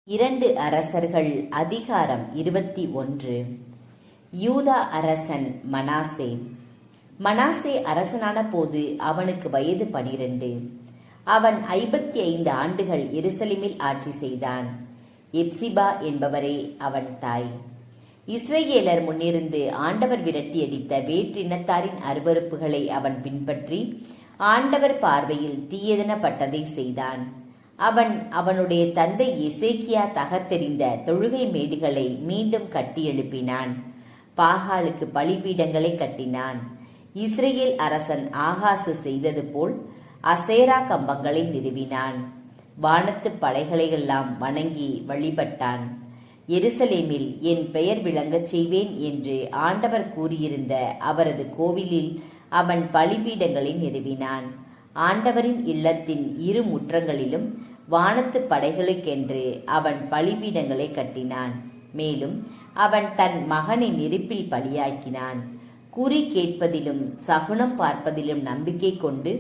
இரண்டு அரசர்கள் அதிகாரம் 21. யூதா அரசன் மனாசே. மனாசே அரசனான போது அவனுக்கு வயது 12. அவன் 55 ஆண்டுகள் எருசலேமில் ஆட்சி செய்தான். எப்சிபா என்பவரே அவன் தாய். இஸ்ரேலர் முன்னிருந்து ஆண்டவர் விரட்டியடித்த வேற்றினத்தாரின் அருவருப்புகளை அவன் பின்பற்றி ஆண்டவர் பார்வையில் தீயதனப்பட்டதை செய்தான். அவன் அவனுடைய தந்தை எசேக்கியா தகர்த்தெறிந்த தொழுகை மேடுகளை மீண்டும் கட்டி எழுப்பினான். பாகாலுக்கு பலிபீடங்களை கட்டினான். இஸ்ரேல் அரசன் ஆகாசு செய்தது போல் அசேரா கம்பங்களை நிறுவினான். வானத்து படைகளையெல்லாம் வணங்கி வழிபட்டான். எருசலேமில் என் பெயர் விளங்கச் செய்வேன் என்று ஆண்டவர் கூறியிருந்த அவரது கோவிலில் அவன் பலிபீடங்களை நிறுவினான். ஆண்டவரின் இல்லத்தின் இரு முற்றங்களிலும் வானத்து படைகளுக்கென்று அவன் பலிபீடங்களை கட்டினான். மேலும் அவன் தன் மகனை நெருப்பில் பலியாக்கினான். குறி கேட்பதிலும் சகுனம் பார்ப்பதிலும் நம்பிக்கை கொண்டு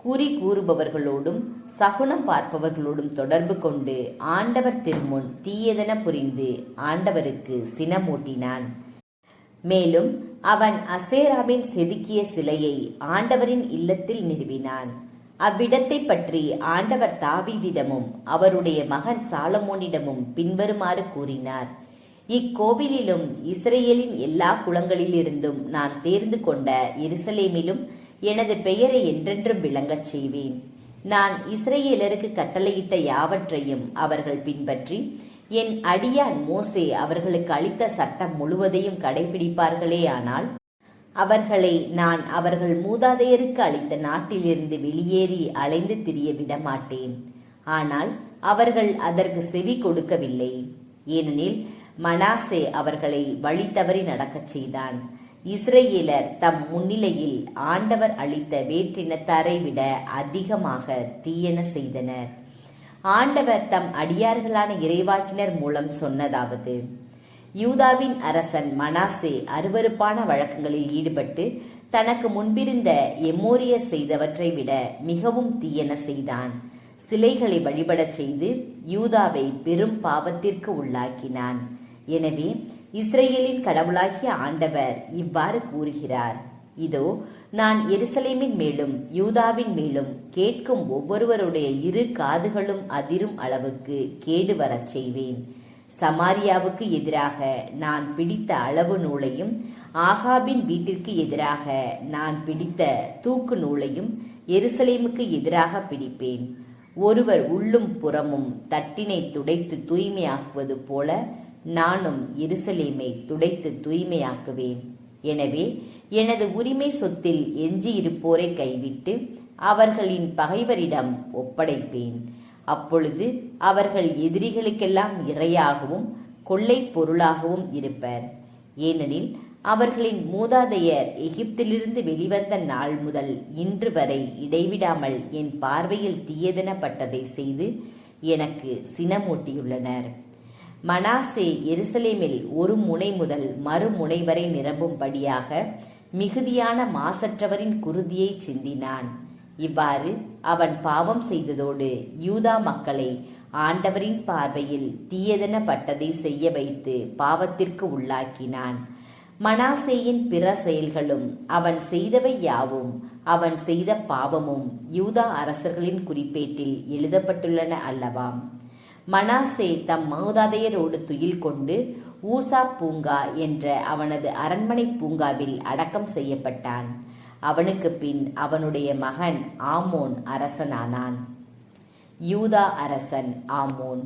குறி கூறுபவர்களோடும் சகுனம் பார்ப்பவர்களோடும் தொடர்பு கொண்டு ஆண்டவர் திருமுன் தீயதன புரிந்து ஆண்டவருக்கு சினமூட்டினான். மேலும் அவன் அசேராவின் செதுக்கிய சிலையை ஆண்டவரின் இல்லத்தில் நிறுவினான். அவ்விடத்தை பற்றி ஆண்டவர் தாவீதிடமும் அவருடைய மகன் சாலமோனிடமும் பின்வருமாறு கூறினார். இக்கோவிலிலும் இஸ்ரேலின் எல்லா குலங்களிலிருந்தும் நான் தேர்ந்து கொண்ட எருசலேமிலும் எனது பெயரை என்றென்றும் விளங்கச் செய்வேன். நான் இஸ்ரேலருக்கு கட்டளையிட்ட யாவற்றையும் அவர்கள் பின்பற்றி என் அடியான் மோசே அவர்களுக்கு அளித்த சட்டம் முழுவதையும் கடைபிடிப்பார்களேயானால் அவர்களை நான் அவர்கள் மூதாதையருக்கு அளித்த நாட்டிலிருந்து வெளியேறி அலைந்து திரிய விடமாட்டேன். ஆனால் அவர்கள் அதற்கு செவி கொடுக்கவில்லை. ஏனெனில் மனாசே அவர்களை வழி தவறி நடக்கச் செய்தான். இஸ்ரேலர் தம் முன்னிலையில் ஆண்டவர் அளித்த வேற்றினத்தாரை விட அதிகமாக தீயன செய்தனர். ஆண்டவர் தம் அடியார்களான இறைவாக்கினர் மூலம் சொன்னதாவது: யூதாவின் அரசன் மனாசே அருவருப்பான வழக்கங்களில் ஈடுபட்டு தனக்கு முன்பிருந்த எம்மோரியர் செய்தவற்றை விட மிகவும் தீயன செய்தான். சிலைகளை வழிபடச் செய்து யூதாவை பெரும் பாவத்திற்கு உள்ளாக்கினான். எனவே இஸ்ரேலின் கடவுளாகிய ஆண்டவர் இவ்வாறு கூறுகிறார்: இதோ, நான் எருசலேமின் மேலும் யூதாவின் மேலும் கேட்கும் ஒவ்வொருவருடைய இரு காதுகளும் அதிரும் அளவுக்கு கேடு வரச் செய்வேன். சமாரியாவுக்கு எதிராக நான் பிடித்த அளவு நூலையும் ஆகாபின் வீட்டிற்கு எதிராக நான் பிடித்த தூக்கு நூலையும் எருசலேமுக்கு எதிராக பிடிப்பேன். ஒருவர் உள்ளும் புறமும் தட்டினை துடைத்து தூய்மையாக்குவது போல நானும் எருசலேமை துடைத்து தூய்மையாக்குவேன். எனவே எனது உரிமை சொத்தில் எஞ்சியிருப்போரை கைவிட்டு அவர்களின் பகைவரிடம் ஒப்படைப்பேன். அப்பொழுது அவர்கள் எதிரிகளுக்கெல்லாம் இரையாகவும் கொள்ளை பொருளாகவும் இருப்பர். ஏனெனில் அவர்களின் மூதாதையர் எகிப்திலிருந்து வெளிவந்த நாள் முதல் இன்று வரை இடைவிடாமல் என் பார்வையில் தீயதனப்பட்டதை செய்து எனக்கு சினமூட்டியுள்ளனர். மனாசே எருசலேமில் ஒரு முனை முதல் மறுமுனை வரை நிரம்பும்படியாக மிகுதியான மாசற்றவரின் குருதியை சிந்தினான். இவ்வாறு அவன் பாவம் செய்ததோடு யூதா மக்களை ஆண்டவரின் பார்வையில் தீயதனப்பட்டதை செய்ய வைத்து பாவத்திற்கு உள்ளாக்கினான். மனாசேயின் பிற செயல்களும் அவன் செய்தவை யாவும் அவன் செய்த பாவமும் யூதா அரசர்களின் குறிப்பேட்டில் எழுதப்பட்டுள்ளன அல்லவாம். மனாசே தம் மூதாதையரோடு துயில் கொண்டு ஊசா பூங்கா என்ற அவனது அரண்மனை பூங்காவில் அடக்கம் செய்யப்பட்டான். அவனுக்கு பின் அவனுடைய மகன் ஆமோன் அரசனானான். யூதா அரசன் ஆமோன்.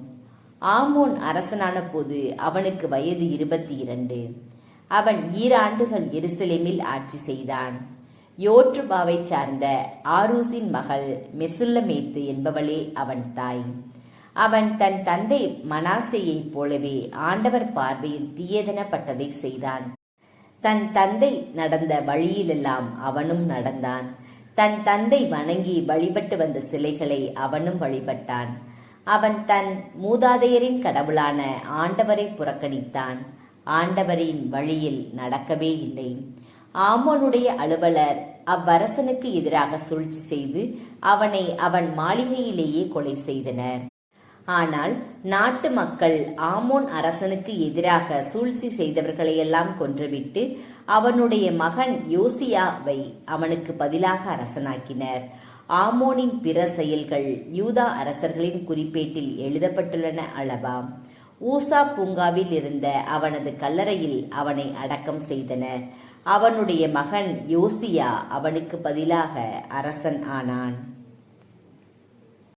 ஆமோன் அரசனான போது அவனுக்கு வயது 22. அவன் 7 ஆண்டுகள் எருசலேமில் ஆட்சி செய்தான். யோற்றுபாவை சார்ந்த ஆரூசின் மகள் மெசுல்லமேத்து என்பவளே அவன் தாய். அவன் தன் தந்தை மனாசேயைப் போலவே ஆண்டவர் பார்வையில் தீயதனப்பட்டதை செய்தான். தன் தந்தை நடந்த வழியிலெல்லாம் அவனும் நடந்தான். தன் தந்தை வணங்கி வழிபட்டு வந்த சிலைகளை அவனும் வழிபட்டான். அவன் தன் மூதாதையரின் கடவுளான ஆண்டவரை புறக்கணித்தான். ஆண்டவரின் வழியில் நடக்கவே இல்லை. ஆமோனுடைய அலுவலர் அவ்வரசனுக்கு எதிராக சூழ்ச்சி செய்து அவனை அவன் மாளிகையிலேயே கொலை செய்தனர். ஆனால் நாட்டு மக்கள் ஆமோன் அரசனுக்கு எதிராக சூழ்ச்சி செய்தவர்களையெல்லாம் கொன்றுவிட்டு அவனுடைய மகன் யோசியாவை அவனுக்கு பதிலாக அரசனாக்கினர். ஆமோனின் பிற செயல்கள் யூதா அரசர்களின் குறிப்பேட்டில் எழுதப்பட்டுள்ளன அல்லவா? ஊசா பூங்காவில் இருந்த அவனது கல்லறையில் அவனை அடக்கம் செய்தனர். அவனுடைய மகன் யோசியா அவனுக்கு பதிலாக அரசன் ஆனான்.